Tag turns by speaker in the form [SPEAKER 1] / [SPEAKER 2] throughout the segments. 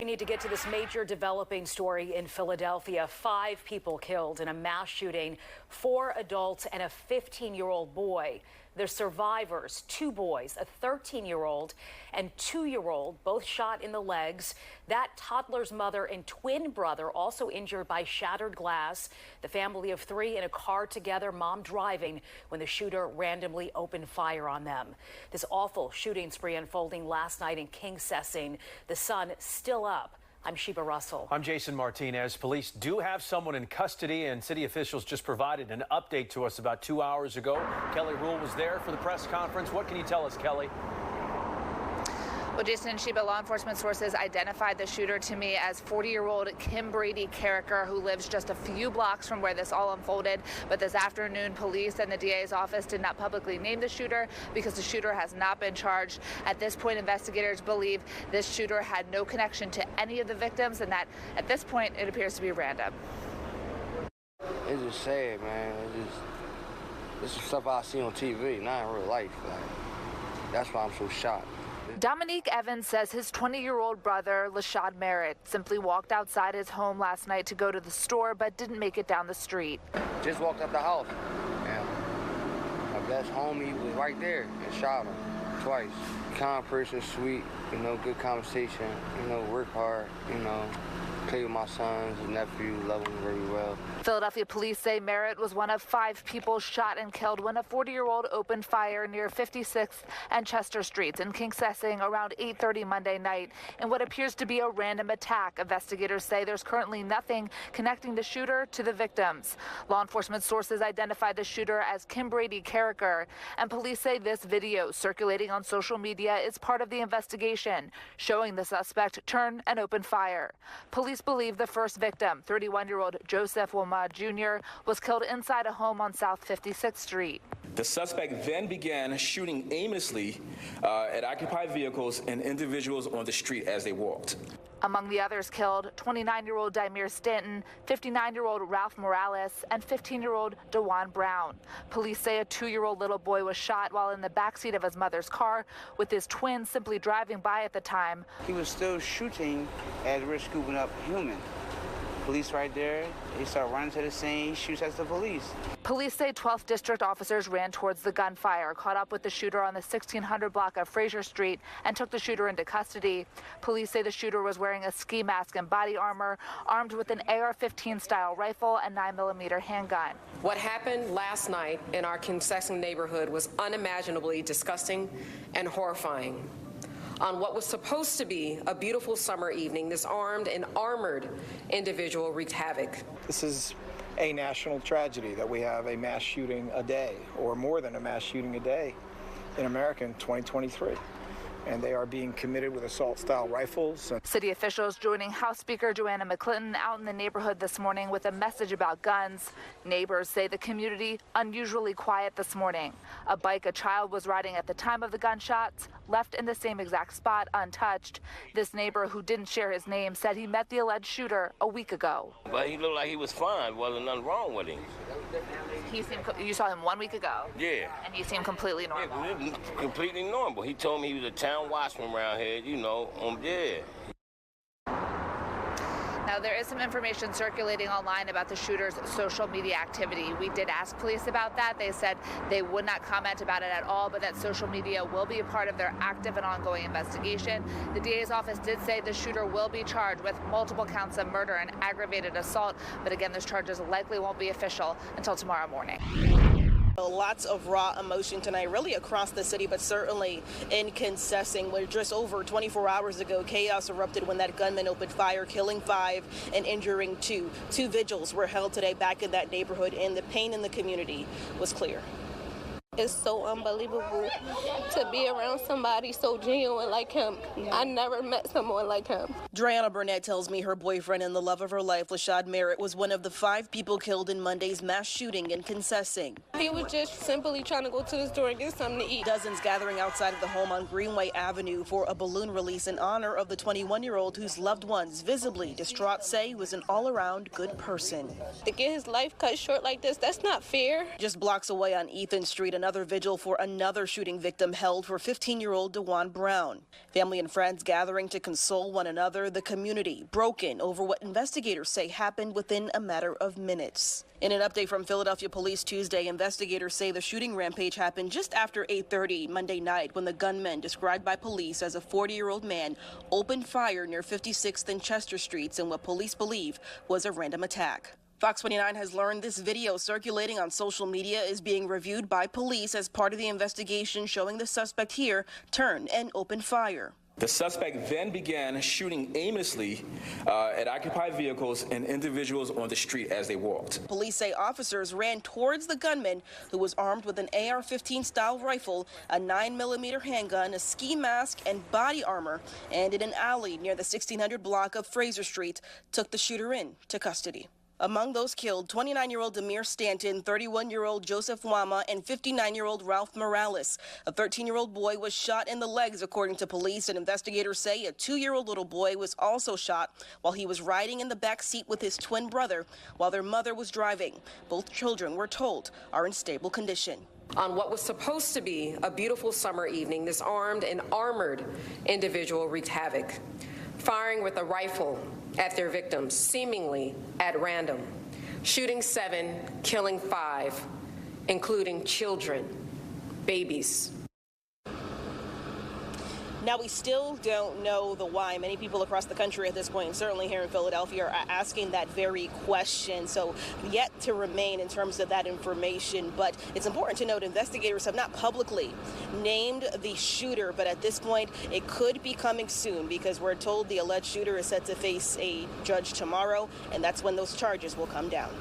[SPEAKER 1] We need to get to this major developing story in Philadelphia. 5 people killed in a mass shooting, 4 adults and a 15-year-old boy. The survivors, 2 boys, a 13-year-old and 2-year-old, both shot in the legs. That toddler's mother and twin brother also injured by shattered glass. The family of 3 in a car together, mom driving, when the shooter randomly opened fire on them. This awful shooting spree unfolding last night in Kingsessing. The sun still up. I'm Sheba Russell.
[SPEAKER 2] I'm Jason Martinez. Police do have someone in custody, and city officials just provided an update to us about 2 hours ago. Kelly Rule was there for the press conference. What can you tell us, Kelly?
[SPEAKER 3] Well, Jason and Sheba, law enforcement sources identified the shooter to me as 40-year-old Kim Carricker, who lives just a few blocks from where this all unfolded. But this afternoon, police and the DA's office did not publicly name the shooter because the shooter has not been charged. At this point, investigators believe this shooter had no connection to any of the victims, and that at this point, it appears to be random.
[SPEAKER 4] It's just sad, man. This is stuff I see on TV, not in real life. That's why I'm so shocked.
[SPEAKER 3] Dominique Evans says his 20-year-old brother, Lashad Merritt, simply walked outside his home last night to go to the store, but didn't make it down the street.
[SPEAKER 4] Just walked up the house, and my best homie was right there and shot him twice. Kind person, sweet, good conversation, work hard, play with my sons and nephew, love them very well.
[SPEAKER 3] Philadelphia police say Merritt was one of 5 people shot and killed when a 40-year-old opened fire near 56th and Chester Streets in Kingsessing around 8:30 Monday night in what appears to be a random attack. Investigators say there's currently nothing connecting the shooter to the victims. Law enforcement sources identified the shooter as Kim Carricker, and police say this video circulating on social media is part of the investigation, showing the suspect turn and open fire. Police believe the first victim, 31-year-old Joseph Jr., was killed inside a home on South 56th Street.
[SPEAKER 5] The suspect then began shooting aimlessly at occupied vehicles and individuals on the street as they walked.
[SPEAKER 3] Among the others killed, 29-year-old Dimir Stanton, 59-year-old Ralph Morales, and 15-year-old DeJuan Brown. Police say a 2-year-old little boy was shot while in the backseat of his mother's car, with his twin simply driving by at the time.
[SPEAKER 6] He was still shooting as we're scooping up human. Police right there, they start running to the scene, shoots at the police.
[SPEAKER 3] Police say 12th District officers ran towards the gunfire, caught up with the shooter on the 1600 block of Fraser Street, and took the shooter into custody. Police say the shooter was wearing a ski mask and body armor, armed with an AR-15 style rifle and 9mm handgun.
[SPEAKER 7] What happened last night in our Kingsessing neighborhood was unimaginably disgusting and horrifying. On what was supposed to be a beautiful summer evening, this armed and armored individual wreaked havoc.
[SPEAKER 8] This is a national tragedy that we have a mass shooting a day, or more than a mass shooting a day, in America in 2023. And they are being committed with assault-style rifles.
[SPEAKER 3] City officials joining House Speaker Joanna McClinton out in the neighborhood this morning with a message about guns. Neighbors say the community unusually quiet this morning. A bike a child was riding at the time of the gunshots left in the same exact spot untouched. This neighbor, who didn't share his name, said he met the alleged shooter a week ago.
[SPEAKER 9] But he looked like he was fine. Wasn't nothing wrong with him.
[SPEAKER 3] You saw him 1 week ago?
[SPEAKER 9] Yeah.
[SPEAKER 3] And he seemed completely normal?
[SPEAKER 9] Yeah, completely normal. He told me he was a town watchman around here, yeah.
[SPEAKER 3] Now, there is some information circulating online about the shooter's social media activity. We did ask police about that. They said they would not comment about it at all, but that social media will be a part of their active and ongoing investigation. The DA's office did say the shooter will be charged with multiple counts of murder and aggravated assault, but again, those charges likely won't be official until tomorrow morning.
[SPEAKER 10] Lots of raw emotion tonight, really across the city, but certainly in Kingsessing, where just over 24 hours ago, chaos erupted when that gunman opened fire, killing 5 and injuring 2. 2 vigils were held today back in that neighborhood, and the pain in the community was clear.
[SPEAKER 11] It's so unbelievable to be around somebody so genuine like him. I never met someone like him.
[SPEAKER 10] Driana Burnett tells me her boyfriend and the love of her life, Lashad Merritt, was one of the 5 people killed in Monday's mass shooting in Kingsessing.
[SPEAKER 11] He was just simply trying to go to the store and get something to eat.
[SPEAKER 10] Dozens gathering outside of the home on Greenway Avenue for a balloon release in honor of the 21-year-old whose loved ones, visibly distraught, say was an all-around good person.
[SPEAKER 11] To get his life cut short like this, that's not fair.
[SPEAKER 10] Just blocks away on Ethan Street, another another vigil for another shooting victim held for 15-year-old DeJuan Brown. Family and friends gathering to console one another, the community broken over what investigators say happened within a matter of minutes. In an update from Philadelphia Police Tuesday, investigators say the shooting rampage happened just after 8:30 Monday night when the gunman, described by police as a 40-year-old man, opened fire near 56th and Chester Streets in what police believe was a random attack. Fox 29 has learned this video circulating on social media is being reviewed by police as part of the investigation, showing the suspect here turn and open fire.
[SPEAKER 5] The suspect then began shooting aimlessly at occupied vehicles and individuals on the street as they walked.
[SPEAKER 10] Police say officers ran towards the gunman, who was armed with an AR-15 style rifle, a 9mm handgun, a ski mask, and body armor, and in an alley near the 1600 block of Fraser Street, took the shooter into custody. Among those killed, 29-year-old Demir Stanton, 31-year-old Joseph Wama, and 59-year-old Ralph Morales. A 13-year-old boy was shot in the legs, according to police, and investigators say a 2-year-old little boy was also shot while he was riding in the back seat with his twin brother while their mother was driving. Both children, we're told, are in stable condition.
[SPEAKER 7] On what was supposed to be a beautiful summer evening, this armed and armored individual wreaked havoc, firing with a rifle at their victims, seemingly at random, shooting 7, killing 5, including children, babies.
[SPEAKER 10] Now, we still don't know the why. Many people across the country at this point, and certainly here in Philadelphia, are asking that very question. So yet to remain in terms of that information. But it's important to note investigators have not publicly named the shooter. But at this point, it could be coming soon because we're told the alleged shooter is set to face a judge tomorrow. And that's when those charges will come down.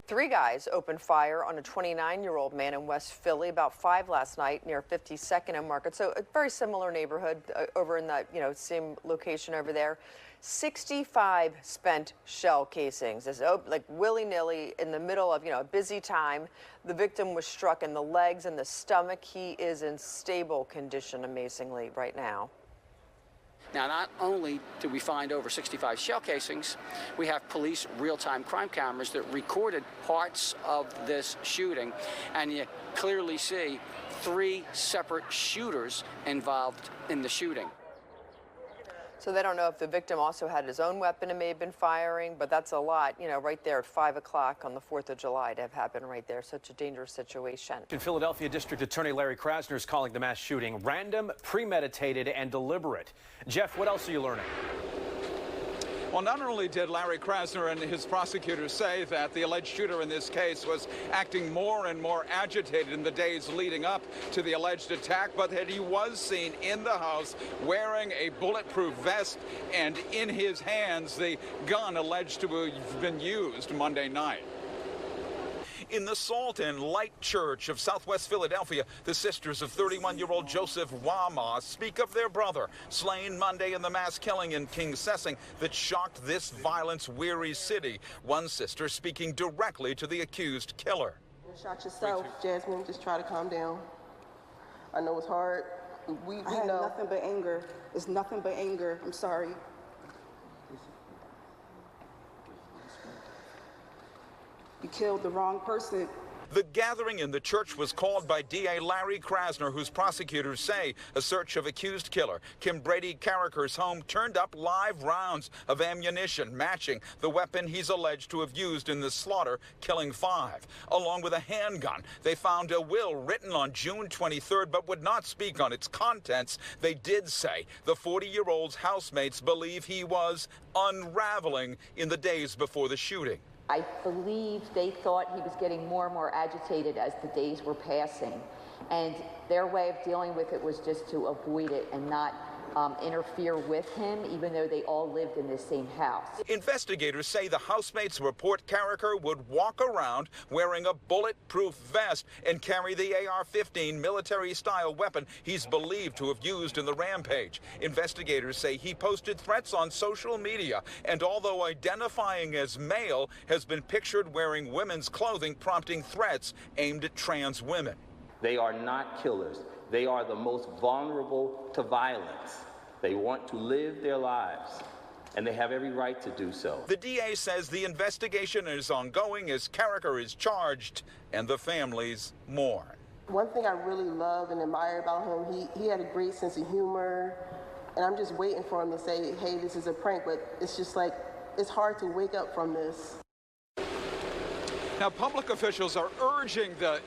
[SPEAKER 12] 3 guys opened fire on a 29-year-old man in West Philly about 5 last night near 52nd and Market. So a very similar neighborhood over in that, same location over there. 65 spent shell casings, like willy-nilly in the middle of, a busy time. The victim was struck in the legs and the stomach. He is in stable condition, amazingly, right now.
[SPEAKER 13] Now, not only did we find over 65 shell casings, we have police real-time crime cameras that recorded parts of this shooting, and you clearly see 3 separate shooters involved in the shooting.
[SPEAKER 12] So they don't know if the victim also had his own weapon and may have been firing, but that's a lot, right there at 5 o'clock on the 4th of July to have happened right there. Such a dangerous situation.
[SPEAKER 2] In Philadelphia, District Attorney Larry Krasner is calling the mass shooting random, premeditated, and deliberate. Jeff, what else are you learning?
[SPEAKER 14] Well, not only did Larry Krasner and his prosecutors say that the alleged shooter in this case was acting more and more agitated in the days leading up to the alleged attack, but that he was seen in the house wearing a bulletproof vest and in his hands the gun alleged to have been used Monday night. In the Salt and Light Church of Southwest Philadelphia, the sisters of 31-year-old Joseph Wama speak of their brother, slain Monday in the mass killing in Kingsessing that shocked this violence-weary city. One sister speaking directly to the accused killer.
[SPEAKER 15] You shot yourself, Jasmine. Just try to calm down. I know it's hard. We
[SPEAKER 16] I
[SPEAKER 15] know.
[SPEAKER 16] Nothing but anger. It's nothing but anger. I'm sorry. You killed the wrong person.
[SPEAKER 14] The gathering in the church was called by DA Larry Krasner, whose prosecutors say a search of accused killer Kim Brady Carricker's home turned up live rounds of ammunition matching the weapon he's alleged to have used in the slaughter, killing 5. Along with a handgun, they found a will written on June 23rd, but would not speak on its contents. They did say the 40-year-old's housemates believe he was unraveling in the days before the shooting.
[SPEAKER 17] I believe they thought he was getting more and more agitated as the days were passing. And their way of dealing with it was just to avoid it and not interfere with him, even though they all lived in the same house.
[SPEAKER 14] Investigators say the housemates report Carricker would walk around wearing a bulletproof vest and carry the AR-15 military-style weapon he's believed to have used in the rampage. Investigators say he posted threats on social media, and although identifying as male, has been pictured wearing women's clothing, prompting threats aimed at trans women.
[SPEAKER 18] They are not killers. They are the most vulnerable to violence. They want to live their lives, and they have every right to do so.
[SPEAKER 14] The DA says the investigation is ongoing as Carricker is charged and the families mourn.
[SPEAKER 15] One thing I really love and admire about him, he had a great sense of humor, and I'm just waiting for him to say, hey, this is a prank, but it's just like, it's hard to wake up from this.
[SPEAKER 14] Now, public officials are urging the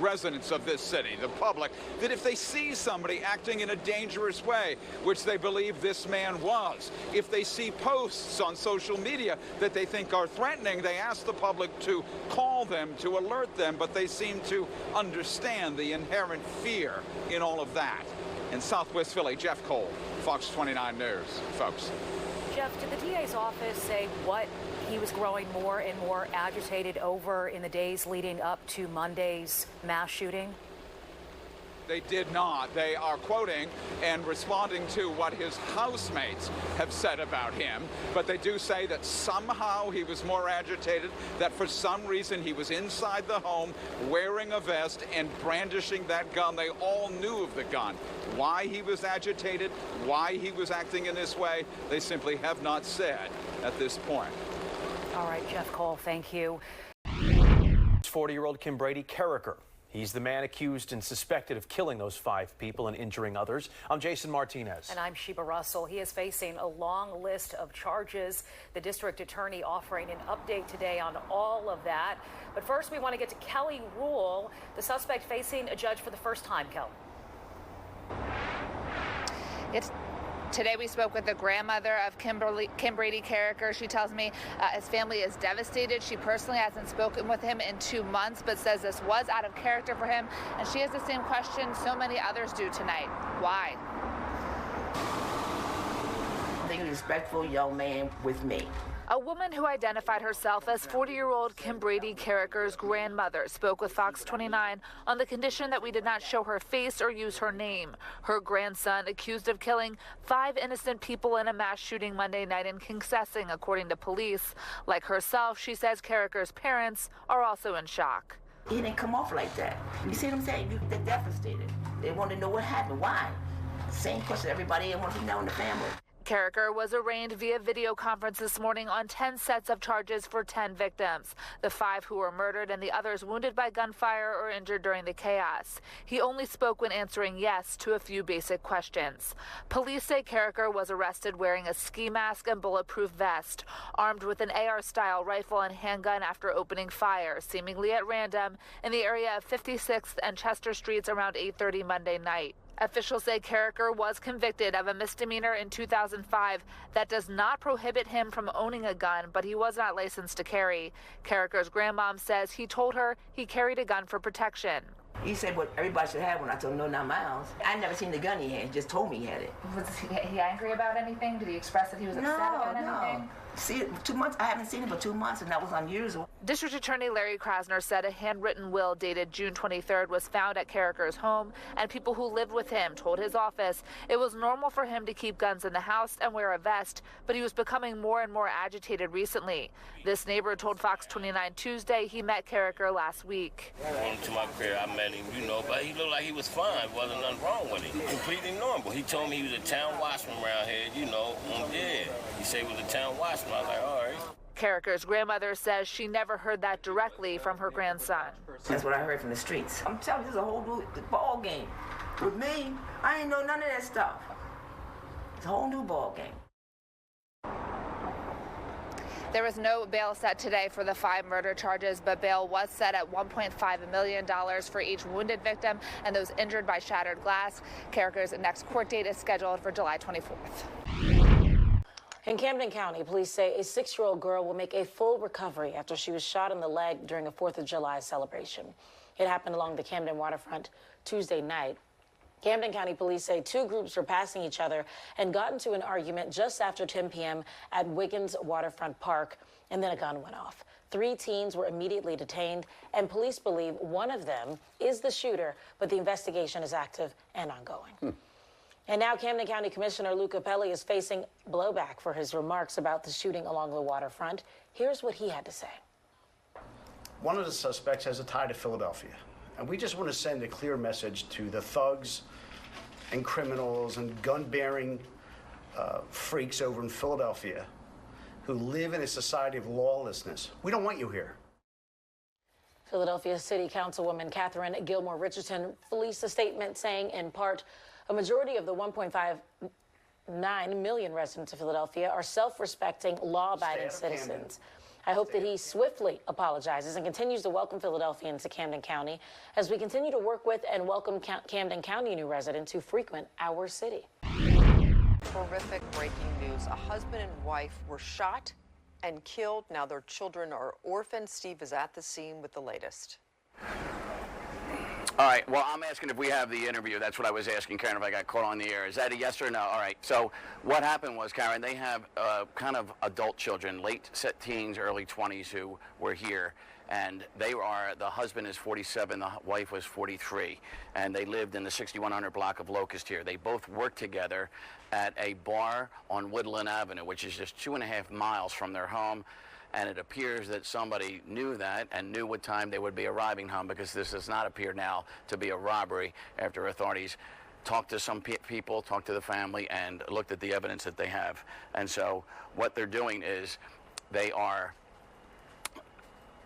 [SPEAKER 14] residents of this city, the public, that if they see somebody acting in a dangerous way, which they believe this man was, if they see posts on social media that they think are threatening, they ask the public to call them, to alert them, but they seem to understand the inherent fear in all of that. In Southwest Philly, Jeff Cole, Fox 29 News. Folks.
[SPEAKER 1] Jeff, did the DA's office say what he was growing more and more agitated over in the days leading up to Monday's mass shooting?
[SPEAKER 14] They did not. They are quoting and responding to what his housemates have said about him. But they do say that somehow he was more agitated, that for some reason he was inside the home wearing a vest and brandishing that gun. They all knew of the gun. Why he was agitated, why he was acting in this way, they simply have not said at this point.
[SPEAKER 1] All right, Jeff Cole, thank you.
[SPEAKER 2] 40-year-old Kim Brady Carricker. He's the man accused and suspected of killing those 5 people and injuring others. I'm Jason Martinez.
[SPEAKER 1] And I'm Sheba Russell. He is facing a long list of charges. The district attorney offering an update today on all of that. But first, we want to get to Kelly Rule, the suspect facing a judge for the first time. Kelly.
[SPEAKER 3] Today we spoke with the grandmother of Kim Brady Carricker. She tells me his family is devastated. She personally hasn't spoken with him in 2 months, but says this was out of character for him. And she has the same question so many others do tonight. Why?
[SPEAKER 19] I think a respectful young man with me.
[SPEAKER 3] A woman who identified herself as 40-year-old Kim Brady Carricker's grandmother spoke with Fox 29 on the condition that we did not show her face or use her name. Her grandson accused of killing 5 innocent people in a mass shooting Monday night in Kingsessing, according to police. Like herself, she says Carricker's parents are also in shock.
[SPEAKER 19] He didn't come off like that. You see what I'm saying? They're devastated. They want to know what happened. Why? Same question everybody wants to know in the family.
[SPEAKER 3] Carricker was arraigned via video conference this morning on 10 sets of charges for 10 victims, the 5 who were murdered and the others wounded by gunfire or injured during the chaos. He only spoke when answering yes to a few basic questions. Police say Carricker was arrested wearing a ski mask and bulletproof vest, armed with an AR-style rifle and handgun after opening fire, seemingly at random, in the area of 56th and Chester Streets around 8:30 Monday night. Officials say Carricker was convicted of a misdemeanor in 2005 that does not prohibit him from owning a gun, but he was not licensed to carry. Carricker's grandmom says he told her he carried a gun for protection.
[SPEAKER 19] He said, well, everybody should have one. I told him, no, not my house. I never seen the gun he had. He just told me he had it.
[SPEAKER 3] Was he angry about anything? Did he express that he was upset about anything?
[SPEAKER 19] See, 2 months, I haven't seen it for 2 months, and that was unusual.
[SPEAKER 3] District Attorney Larry Krasner said a handwritten will dated June 23rd was found at Carricker's home, and people who lived with him told his office it was normal for him to keep guns in the house and wear a vest, but he was becoming more and more agitated recently. This neighbor told Fox 29 Tuesday he met Carricker last week.
[SPEAKER 9] I went to my crib, I met him, but he looked like he was fine. Wasn't nothing wrong with him. Completely normal. He told me he was a town watchman around here, yeah. He said he was a town watchman. I was like, all right.
[SPEAKER 3] Carricker's grandmother says she never heard that directly from her grandson.
[SPEAKER 19] That's what I heard from the streets. I'm telling you, this is a whole new ball game. With me, I ain't know none of that stuff. It's a whole new ball game.
[SPEAKER 3] There was no bail set today for the 5 murder charges, but bail was set at $1.5 million for each wounded victim and those injured by shattered glass. Carricker's next court date is scheduled for July 24th.
[SPEAKER 20] In Camden County, police say a 6-year-old girl will make a full recovery after she was shot in the leg during a 4th of July celebration. It happened along the Camden waterfront Tuesday night. Camden County police say 2 groups were passing each other and got into an argument just after 10 p.m. at Wiggins Waterfront Park, and then a gun went off. 3 teens were immediately detained, and police believe one of them is the shooter, but the investigation is active and ongoing. And now Camden County Commissioner Luca Pelli is facing blowback for his remarks about the shooting along the waterfront. Here's what he had to say.
[SPEAKER 21] One of the suspects has a tie to Philadelphia, and we just want to send a clear message to the thugs and criminals and gun-bearing freaks over in Philadelphia who live in a society of lawlessness. We don't want you here.
[SPEAKER 20] Philadelphia City Councilwoman Catherine Gilmore Richardson released a statement saying, in part, a majority of the 1.59 million residents of Philadelphia are self-respecting, law-abiding citizens. I hope that he swiftly apologizes and continues to welcome Philadelphians to Camden County as we continue to work with and welcome Camden County new residents who frequent our city.
[SPEAKER 12] Horrific breaking news. A husband and wife were shot and killed. Now their children are orphaned. Steve is at the scene with the latest.
[SPEAKER 4] All right, well, I'm asking if we have the interview. That's what I was asking Karen, if I got caught on the air. Is that a yes or no? All right, so what happened was, Karen, they have kind of adult children, late teens, early 20s, who were here. And the husband is 47, the wife was 43, and they lived in the 6100 block of Locust here. They both worked together at a bar on Woodland Avenue, which is just 2.5 miles from their home. And it appears that somebody knew that and knew what time they would be arriving home, because this does not appear now to be a robbery after authorities talked to some people, talked to the family, and looked at the evidence that they have. And so what they're doing is they are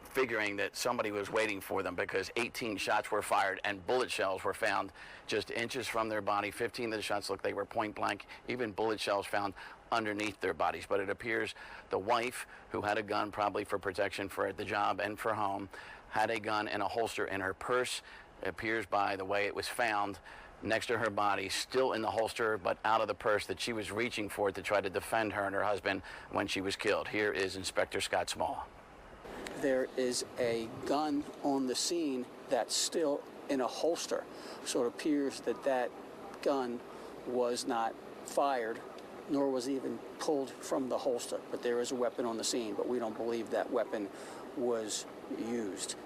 [SPEAKER 4] figuring that somebody was waiting for them, because 18 shots were fired and bullet shells were found just inches from their body. 15 of the shots looked they were point blank, even bullet shells found underneath their bodies. But it appears the wife, who had a gun probably for protection for the job and for home, had a gun in a holster in her purse. It appears by the way it was found next to her body, still in the holster but out of the purse, that she was reaching for it to try to defend her and her husband when she was killed. Here is Inspector Scott Small.
[SPEAKER 13] There is a gun on the scene that's still in a holster, so it appears that that gun was not fired, nor was even pulled from the holster. But there is a weapon on the scene, but we don't believe that weapon was used.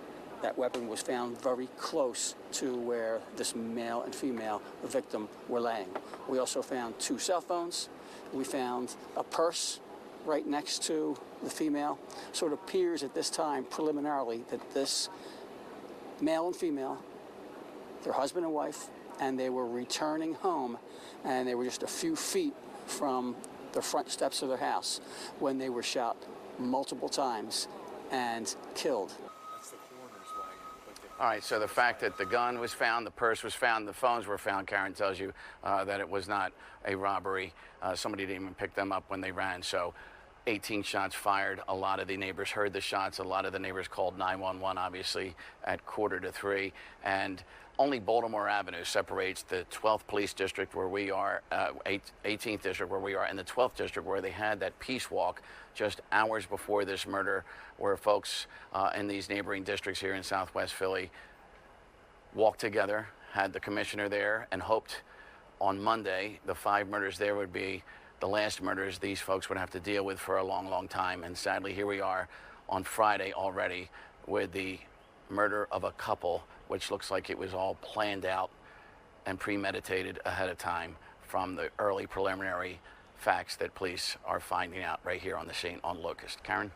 [SPEAKER 13] That weapon was found very close to where this male and female victim were laying. We also found 2 cell phones. We found a purse right next to the female. So it appears at this time, preliminarily, that this male and female, their husband and wife, and they were returning home, and they were just a few feet from the front steps of their house when they were shot multiple times and killed.
[SPEAKER 4] All right, so the fact that the gun was found, the purse was found, the phones were found, Karen, tells you that it was not a robbery. Somebody didn't even pick them up when they ran. So 18 shots fired. A lot of the neighbors heard the shots. A lot of the neighbors called 911, obviously, at 2:45. And only Baltimore Avenue separates the 12th Police District, where we are, 18th District, where we are, and the 12th District, where they had that peace walk just hours before this murder, where folks in these neighboring districts here in Southwest Philly walked together, had the commissioner there, and hoped on Monday the 5 murders there would be the last murders these folks would have to deal with for a long, long time. And sadly, here we are on Friday already with the murder of a couple, which looks like it was all planned out and premeditated ahead of time from the early preliminary facts that police are finding out right here on the scene on Locust. Karen?